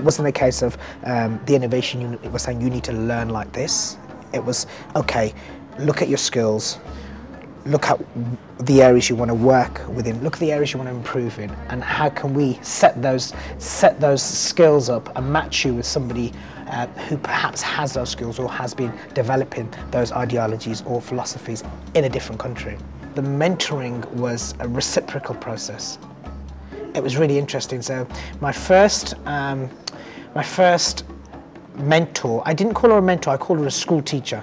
wasn't a case of the innovation unit was saying you need to learn like this. It was, okay, look at your skills, look at the areas you want to work within, look at the areas you want to improve in, and how can we set those skills up and match you with somebody who perhaps has those skills or has been developing those ideologies or philosophies in a different country. The mentoring was a reciprocal process. It was really interesting. So my first mentor, I didn't call her a mentor, I called her a school teacher,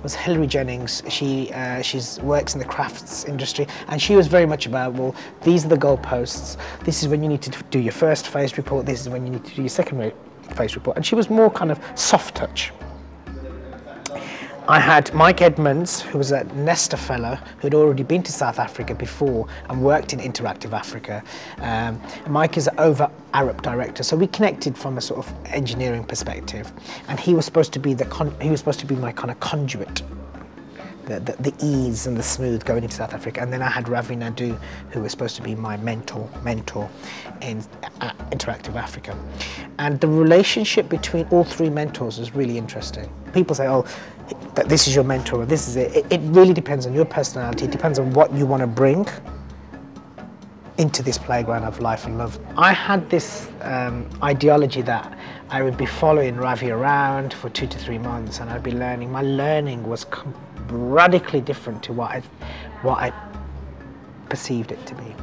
was Hilary Jennings. She works in the crafts industry, and she was very much about, well, these are the goalposts, this is when you need to do your first phase report, this is when you need to do your second phase report, and she was more kind of soft touch. I had Mike Edmonds, who was a Nesta fellow, who had already been to South Africa before and worked in Interactive Africa. Mike is an over Arab director, so we connected from a sort of engineering perspective, and he was supposed to be my kind of conduit, the ease and the smooth going into South Africa. And then I had Ravi Naidu, who was supposed to be my mentor in Interactive Africa. And the relationship between all three mentors was really interesting. People say, oh, that this is your mentor, or this is it. It really depends on your personality. It depends on what you want to bring into this playground of life and love. I had this ideology that I would be following Ravi around for 2 to 3 months, and I'd be learning. My learning was radically different to what I perceived it to be.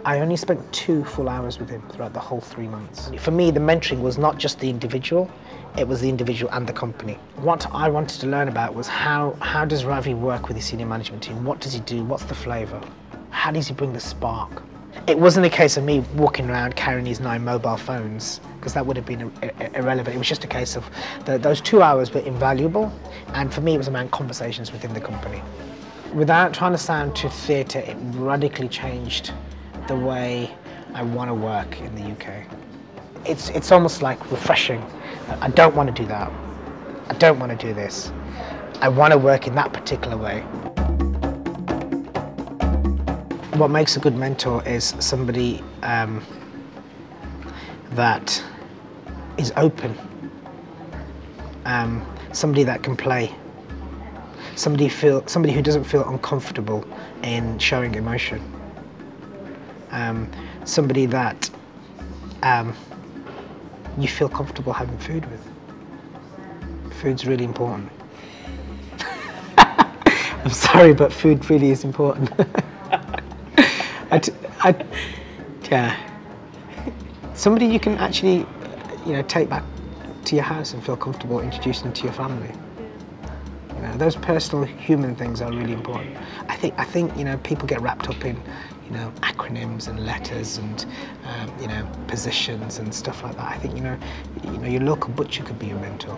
I only spent 2 full hours with him throughout the whole 3 months. For me, the mentoring was not just the individual, it was the individual and the company. What I wanted to learn about was how does Ravi work with his senior management team? What does he do? What's the flavour? How does he bring the spark? It wasn't a case of me walking around carrying these 9 mobile phones, because that would have been irrelevant. It was just a case of those 2 hours were invaluable, and for me it was around conversations within the company. Without trying to sound too theatre, it radically changed the way I want to work in the UK. It's almost like refreshing. I don't want to do that. I don't want to do this. I want to work in that particular way. What makes a good mentor is somebody that is open, somebody that can play, somebody who doesn't feel uncomfortable in showing emotion, somebody that you feel comfortable having food with. Food's really important. I'm sorry, but food really is important. Yeah. Somebody you can actually, take back to your house and feel comfortable introducing to your family. Those personal human things are really important. I think people get wrapped up in acronyms and letters and positions and stuff like that. I think your local butcher could be your mentor.